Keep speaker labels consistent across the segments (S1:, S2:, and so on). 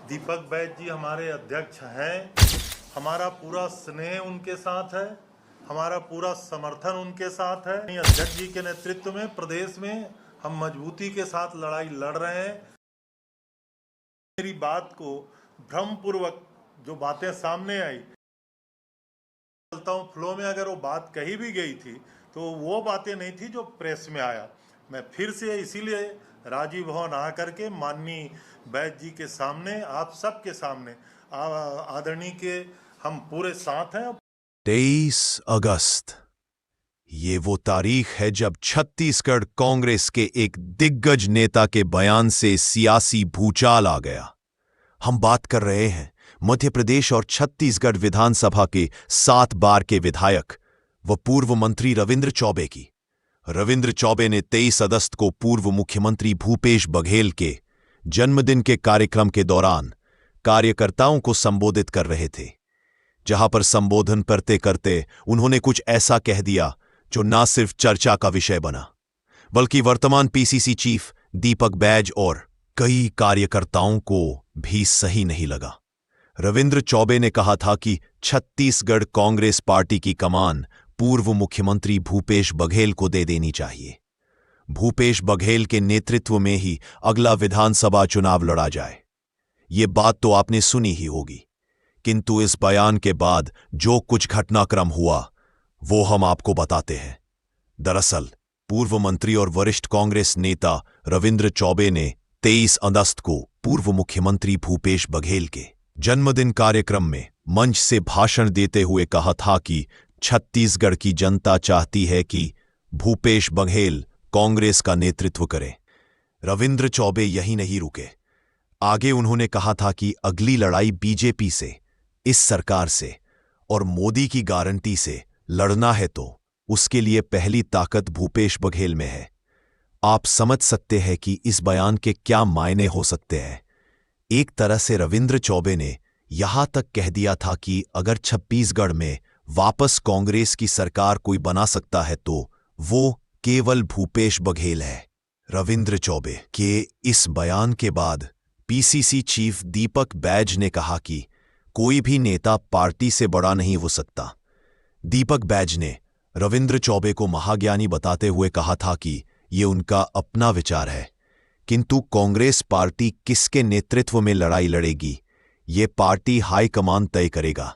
S1: दीपक बैज जी हमारे अध्यक्ष हैं। हमारा पूरा स्नेह उनके साथ है, हमारा पूरा समर्थन उनके साथ है। अध्यक्ष जी के नेतृत्व में प्रदेश में हम मजबूती के साथ लड़ाई लड़ रहे हैं। मेरी बात को भ्रमपूर्वक जो बातें सामने आई, चलता हूँ फ्लो में, अगर वो बात कही भी गई थी तो वो बातें नहीं थी जो प्रेस में आया। मैं फिर से इसीलिए राजीव भवन आकर के माननीय बैज जी के सामने, आप सबके सामने आदरणीय के हम पूरे साथ हैं।
S2: 23 अगस्त ये वो तारीख है जब छत्तीसगढ़ कांग्रेस के एक दिग्गज नेता के बयान से सियासी भूचाल आ गया। हम बात कर रहे हैं मध्य प्रदेश और छत्तीसगढ़ विधानसभा के 7 बार के विधायक व पूर्व मंत्री रविंद्र चौबे की। रविंद्र चौबे ने 23 अगस्त को पूर्व मुख्यमंत्री भूपेश बघेल के जन्मदिन के कार्यक्रम के दौरान कार्यकर्ताओं को संबोधित कर रहे थे, जहां पर संबोधन करते करते उन्होंने कुछ ऐसा कह दिया जो न सिर्फ चर्चा का विषय बना, बल्कि वर्तमान पीसीसी चीफ दीपक बैज और कई कार्यकर्ताओं को भी सही नहीं लगा। रविंद्र चौबे ने कहा था कि छत्तीसगढ़ कांग्रेस पार्टी की कमान पूर्व मुख्यमंत्री भूपेश बघेल को दे देनी चाहिए। भूपेश बघेल के नेतृत्व में ही अगला विधानसभा चुनाव लड़ा जाए। ये बात तो आपने सुनी ही होगी, किंतु इस बयान के बाद जो कुछ घटनाक्रम हुआ वो हम आपको बताते हैं। दरअसल पूर्व मंत्री और वरिष्ठ कांग्रेस नेता रविंद्र चौबे ने 23 अगस्त को पूर्व मुख्यमंत्री भूपेश बघेल के जन्मदिन कार्यक्रम में मंच से भाषण देते हुए कहा था कि छत्तीसगढ़ की जनता चाहती है कि भूपेश बघेल कांग्रेस का नेतृत्व करें। रविंद्र चौबे यही नहीं रुके, आगे उन्होंने कहा था कि अगली लड़ाई बीजेपी से, इस सरकार से और मोदी की गारंटी से लड़ना है तो उसके लिए पहली ताकत भूपेश बघेल में है। आप समझ सकते हैं कि इस बयान के क्या मायने हो सकते हैं। एक तरह से रविंद्र चौबे ने यहां तक कह दिया था कि अगर छत्तीसगढ़ में वापस कांग्रेस की सरकार कोई बना सकता है तो वो केवल भूपेश बघेल है। रविंद्र चौबे के इस बयान के बाद पीसीसी चीफ दीपक बैज ने कहा कि कोई भी नेता पार्टी से बड़ा नहीं हो सकता। दीपक बैज ने रविंद्र चौबे को महाज्ञानी बताते हुए कहा था कि ये उनका अपना विचार है, किंतु कांग्रेस पार्टी किसके नेतृत्व में लड़ाई लड़ेगी ये पार्टी हाईकमान तय करेगा।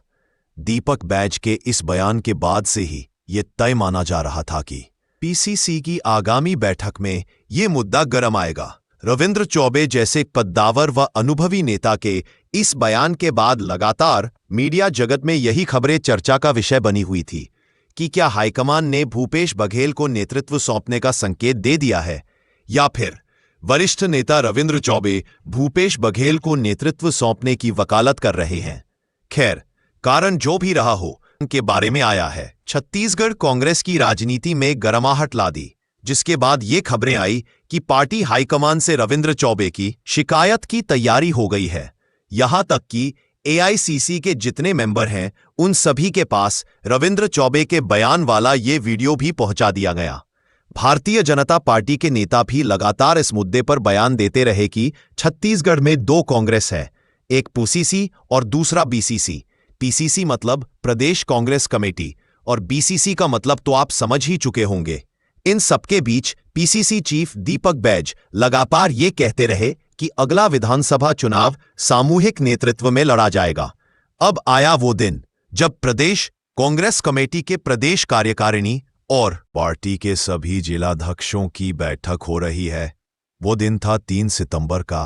S2: दीपक बैज के इस बयान के बाद से ही ये तय माना जा रहा था कि पीसीसी की आगामी बैठक में ये मुद्दा गर्म आएगा। रविंद्र चौबे जैसे कद्दावर व अनुभवी नेता के इस बयान के बाद लगातार मीडिया जगत में यही खबरें चर्चा का विषय बनी हुई थी कि क्या हाईकमान ने भूपेश बघेल को नेतृत्व सौंपने का संकेत दे दिया है या फिर वरिष्ठ नेता रविंद्र चौबे भूपेश बघेल को नेतृत्व सौंपने की वकालत कर रहे हैं। खैर, कारण जो भी रहा हो, उनके बारे में आया है छत्तीसगढ़ कांग्रेस की राजनीति में गरमाहट ला दी, जिसके बाद ये खबरें आई कि पार्टी हाईकमान से रविंद्र चौबे की शिकायत की तैयारी हो गई है। यहां तक कि एआईसीसी के जितने मेंबर हैं उन सभी के पास रविंद्र चौबे के बयान वाला ये वीडियो भी पहुंचा दिया गया। भारतीय जनता पार्टी के नेता भी लगातार इस मुद्दे पर बयान देते रहे कि छत्तीसगढ़ में 2 कांग्रेस है, एक पीसीसी और दूसरा बीसीसी। पीसीसी मतलब प्रदेश कांग्रेस कमेटी और बीसीसी का मतलब तो आप समझ ही चुके होंगे। इन सबके बीच पीसीसी चीफ दीपक बैज लगातार ये कहते रहे कि अगला विधानसभा चुनाव सामूहिक नेतृत्व में लड़ा जाएगा। अब आया वो दिन जब प्रदेश कांग्रेस कमेटी के प्रदेश कार्यकारिणी और पार्टी के सभी जिलाध्यक्षों की बैठक हो रही है। वो दिन था 3 सितंबर का।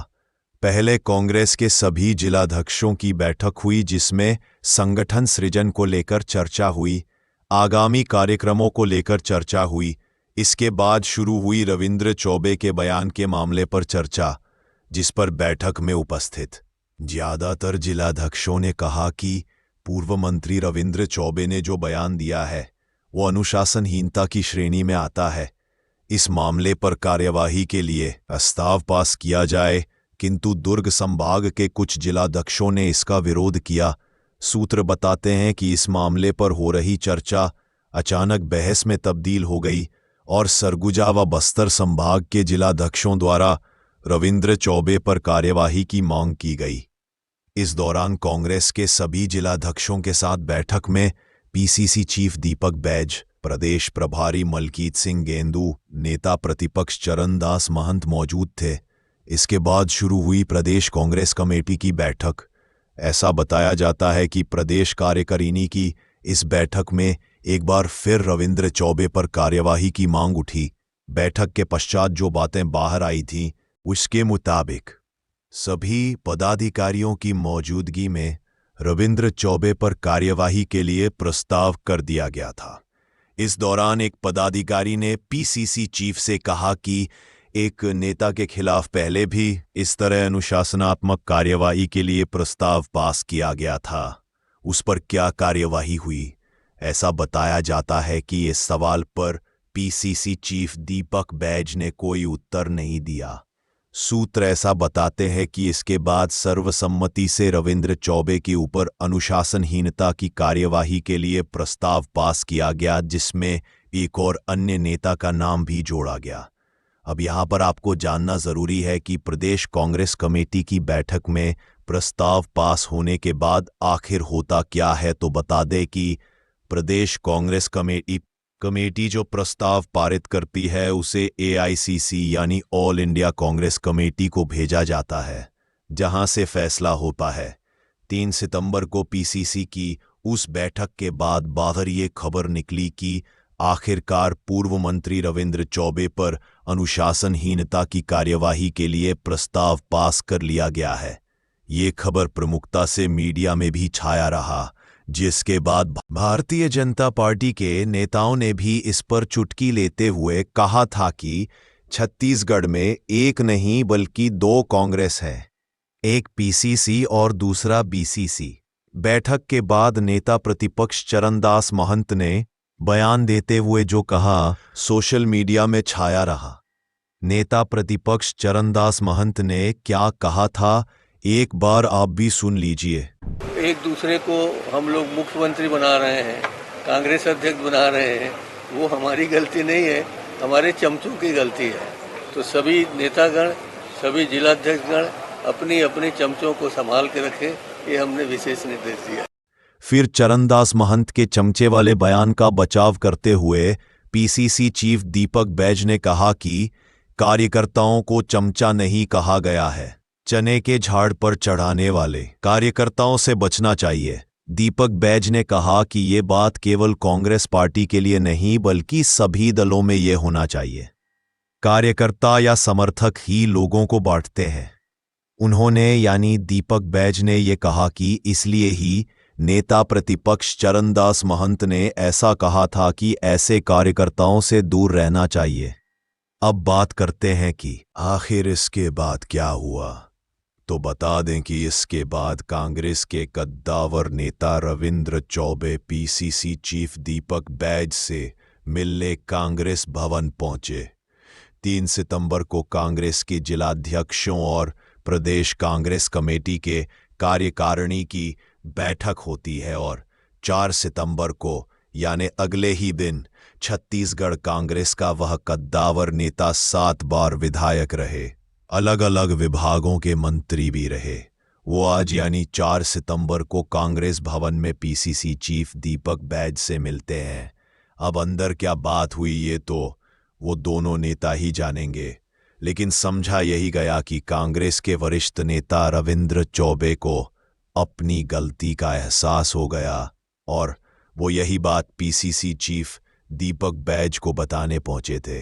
S2: पहले कांग्रेस के सभी जिलाध्यक्षों की बैठक हुई, जिसमें संगठन सृजन को लेकर चर्चा हुई, आगामी कार्यक्रमों को लेकर चर्चा हुई। इसके बाद शुरू हुई रविंद्र चौबे के बयान के मामले पर चर्चा, जिस पर बैठक में उपस्थित ज्यादातर जिलाध्यक्षों ने कहा कि पूर्व मंत्री रविंद्र चौबे ने जो बयान दिया है वो अनुशासनहीनता की श्रेणी में आता है। इस मामले पर कार्यवाही के लिए प्रस्ताव पास किया जाए, किंतु दुर्ग संभाग के कुछ जिलाध्यक्षों ने इसका विरोध किया। सूत्र बताते हैं कि इस मामले पर हो रही चर्चा अचानक बहस में तब्दील हो गई और सरगुजा व बस्तर संभाग के जिलाध्यक्षों द्वारा रविंद्र चौबे पर कार्यवाही की मांग की गई। इस दौरान कांग्रेस के सभी जिलाध्यक्षों के साथ बैठक में पीसीसी चीफ दीपक बैज, प्रदेश प्रभारी मलकीत सिंह गेंदू, नेता प्रतिपक्ष चरणदास महंत मौजूद थे। इसके बाद शुरू हुई प्रदेश कांग्रेस कमेटी की बैठक। ऐसा बताया जाता है कि प्रदेश कार्यकारिणी की इस बैठक में एक बार फिर रविंद्र चौबे पर कार्यवाही की मांग उठी। बैठक के पश्चात जो बातें बाहर आई थीं, उसके मुताबिक सभी पदाधिकारियों की मौजूदगी में रविंद्र चौबे पर कार्यवाही के लिए प्रस्ताव कर दिया गया था। इस दौरान एक पदाधिकारी ने पीसीसी चीफ से कहा कि एक नेता के खिलाफ पहले भी इस तरह अनुशासनात्मक कार्यवाही के लिए प्रस्ताव पास किया गया था, उस पर क्या कार्यवाही हुई? ऐसा बताया जाता है कि इस सवाल पर पीसीसी चीफ दीपक बैज ने कोई उत्तर नहीं दिया। सूत्र ऐसा बताते हैं कि इसके बाद सर्वसम्मति से रविंद्र चौबे के ऊपर अनुशासनहीनता की कार्यवाही के लिए प्रस्ताव पास किया गया, जिसमें एक और अन्य नेता का नाम भी जोड़ा गया। अब यहां पर आपको जानना जरूरी है कि प्रदेश कांग्रेस कमेटी की बैठक में प्रस्ताव पास होने के बाद आखिर होता क्या है। तो बता दें कि प्रदेश कांग्रेस कमेटी जो प्रस्ताव पारित करती है उसे एआईसीसी यानी ऑल इंडिया कांग्रेस कमेटी को भेजा जाता है, जहां से फैसला होता है। 3 सितंबर को पीसीसी की उस बैठक के बाद बाहर ये खबर निकली कि आखिरकार पूर्व मंत्री रविंद्र चौबे पर अनुशासनहीनता की कार्यवाही के लिए प्रस्ताव पास कर लिया गया है। ये खबर प्रमुखता से मीडिया में भी छाया रहा, जिसके बाद भारतीय जनता पार्टी के नेताओं ने भी इस पर चुटकी लेते हुए कहा था कि छत्तीसगढ़ में एक नहीं बल्कि 2 कांग्रेस है, एक पीसीसी और दूसरा बीसीसी। बैठक के बाद नेता प्रतिपक्ष चरणदास महंत ने बयान देते हुए जो कहा, सोशल मीडिया में छाया रहा। नेता प्रतिपक्ष चरणदास महंत ने क्या कहा था, एक बार आप भी सुन लीजिए।
S3: एक दूसरे को हम लोग मुख्यमंत्री बना रहे हैं, कांग्रेस अध्यक्ष बना रहे हैं, वो हमारी गलती नहीं है, हमारे चमचों की गलती है। तो सभी नेतागण, सभी जिलाध्यक्षगण अपनी अपनी चमचों को संभाल के रखें, ये हमने विशेष निर्देश दिया।
S2: फिर चरणदास महंत के चमचे वाले बयान का बचाव करते हुए पीसीसी चीफ दीपक बैज ने कहा कि कार्यकर्ताओं को चमचा नहीं कहा गया है, चने के झाड़ पर चढ़ाने वाले कार्यकर्ताओं से बचना चाहिए। दीपक बैज ने कहा कि ये बात केवल कांग्रेस पार्टी के लिए नहीं बल्कि सभी दलों में ये होना चाहिए। कार्यकर्ता या समर्थक ही लोगों को बांटते हैं। उन्होंने यानी दीपक बैज ने ये कहा कि इसलिए ही नेता प्रतिपक्ष चरणदास महंत ने ऐसा कहा था कि ऐसे कार्यकर्ताओं से दूर रहना चाहिए। अब बात करते हैं कि आखिर इसके बाद क्या हुआ। तो बता दें कि इसके बाद कांग्रेस के कद्दावर नेता रविंद्र चौबे पीसीसी चीफ दीपक बैज से मिलने कांग्रेस भवन पहुंचे। 3 सितंबर को कांग्रेस के जिलाध्यक्षों और प्रदेश कांग्रेस कमेटी के कार्यकारिणी की बैठक होती है और 4 सितंबर को यानी अगले ही दिन छत्तीसगढ़ कांग्रेस का वह कद्दावर नेता 7 बार विधायक रहे, अलग अलग विभागों के मंत्री भी रहे। वो आज यानी 4 सितंबर को कांग्रेस भवन में पीसीसी चीफ दीपक बैज से मिलते हैं। अब अंदर क्या बात हुई ये तो वो दोनों नेता ही जानेंगे, लेकिन समझा यही गया कि कांग्रेस के वरिष्ठ नेता रविंद्र चौबे को अपनी गलती का एहसास हो गया और वो यही बात पीसीसी चीफ दीपक बैज को बताने पहुंचे थे।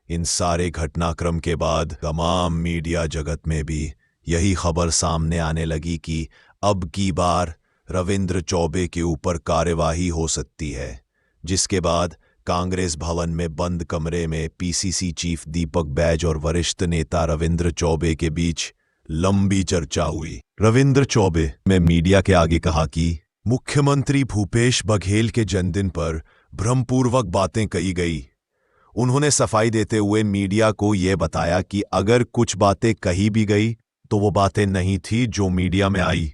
S2: इन सारे घटनाक्रम के बाद तमाम मीडिया जगत में भी यही खबर सामने आने लगी कि अब की बार रविंद्र चौबे के ऊपर कार्यवाही हो सकती है, जिसके बाद कांग्रेस भवन में बंद कमरे में पीसीसी चीफ दीपक बैज और वरिष्ठ नेता रविंद्र चौबे के बीच लंबी चर्चा हुई। रविंद्र चौबे ने मीडिया के आगे कहा कि मुख्यमंत्री भूपेश बघेल के जन्मदिन पर भ्रमपूर्वक बातें कही गई। उन्होंने सफाई देते हुए मीडिया को यह बताया कि अगर कुछ बातें कही भी गई तो वो बातें नहीं थी जो मीडिया में आई।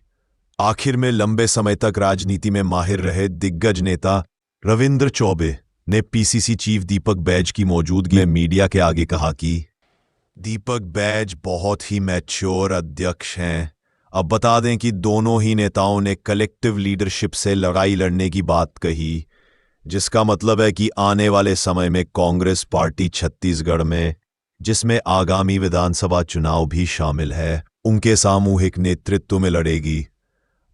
S2: आखिर में लंबे समय तक राजनीति में माहिर रहे दिग्गज नेता रविंद्र चौबे ने पीसीसी चीफ दीपक बैज की मौजूदगी में मीडिया के आगे कहा कि दीपक बैज बहुत ही मैच्योर अध्यक्ष हैं, अब बता दें कि दोनों ही नेताओं ने कलेक्टिव लीडरशिप से लड़ाई लड़ने की बात कही, जिसका मतलब है कि आने वाले समय में कांग्रेस पार्टी छत्तीसगढ़ में, जिसमें आगामी विधानसभा चुनाव भी शामिल है, उनके सामूहिक नेतृत्व में लड़ेगी।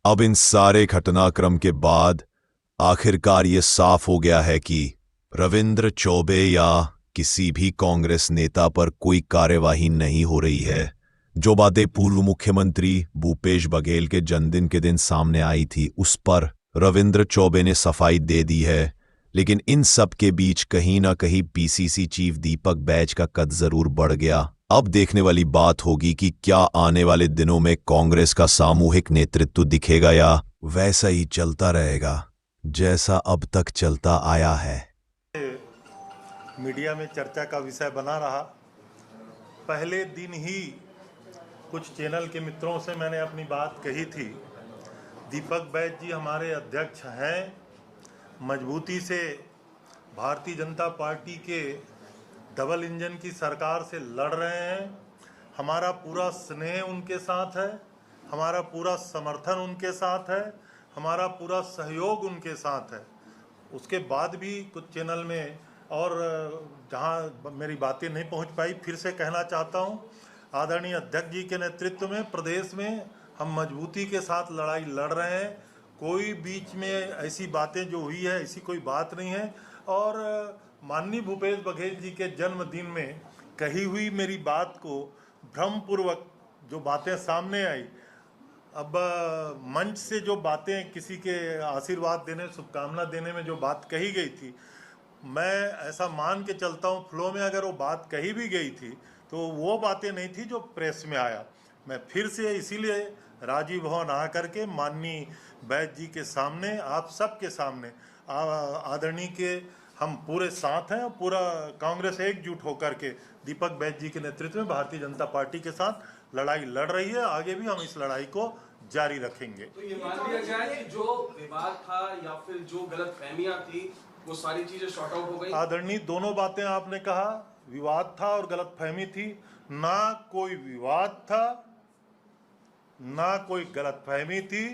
S2: अब इन सारे घटनाक्रम के बाद आखिरकार ये साफ हो गया है कि रविंद्र चौबे या किसी भी कांग्रेस नेता पर कोई कार्यवाही नहीं हो रही है। जो बातें पूर्व मुख्यमंत्री भूपेश बघेल के जन्मदिन के दिन सामने आई थी, उस पर रविंद्र चौबे ने सफाई दे दी है, लेकिन इन सब के बीच कहीं ना कहीं पीसीसी चीफ दीपक बैज का कद जरूर बढ़ गया। अब देखने वाली बात होगी कि क्या आने वाले दिनों में कांग्रेस का सामूहिक नेतृत्व दिखेगा या वैसा ही चलता रहेगा जैसा अब तक चलता आया है।
S1: मीडिया में चर्चा का विषय बना रहा। पहले दिन ही कुछ चैनल के मित्रों से मैंने अपनी बात कही थी। दीपक बैज जी हमारे अध्यक्ष हैं, मजबूती से भारतीय जनता पार्टी के डबल इंजन की सरकार से लड़ रहे हैं। हमारा पूरा स्नेह उनके साथ है, हमारा पूरा समर्थन उनके साथ है, हमारा पूरा सहयोग उनके साथ है। उसके बाद भी कुछ चैनल में और जहां मेरी बातें नहीं पहुंच पाई, फिर से कहना चाहता हूं, आदरणीय अध्यक्ष जी के नेतृत्व में प्रदेश में हम मजबूती के साथ लड़ाई लड़ रहे हैं। कोई बीच में ऐसी बातें जो हुई है, ऐसी कोई बात नहीं है। और माननीय भूपेश बघेल जी के जन्मदिन में कही हुई मेरी बात को भ्रमपूर्वक जो बातें सामने आई, अब मंच से जो बातें किसी के आशीर्वाद देने, शुभकामना देने में जो बात कही गई थी, मैं ऐसा मान के चलता हूँ फ्लो में अगर वो बात कही भी गई थी तो वो बातें नहीं थी जो प्रेस में आया। मैं फिर से इसीलिए राजीव भवन आ करके माननीय बैज जी के सामने, आप सबके सामने, आदरणीय के हम पूरे साथ हैं। पूरा कांग्रेस एकजुट होकर के दीपक बैज जी के नेतृत्व में भारतीय जनता पार्टी के साथ लड़ाई लड़ रही है। आगे भी हम इस लड़ाई को जारी रखेंगे।
S4: तो ये मान लिया जाए कि जो विवाद था या फिर जो गलतफहमियां थी वो सारी चीजें शॉर्ट आउट हो गई।
S1: आदरणीय, दोनों बातें आपने कहा, विवाद था और गलतफहमी थी। ना कोई विवाद था, ना कोई गलतफहमी थी।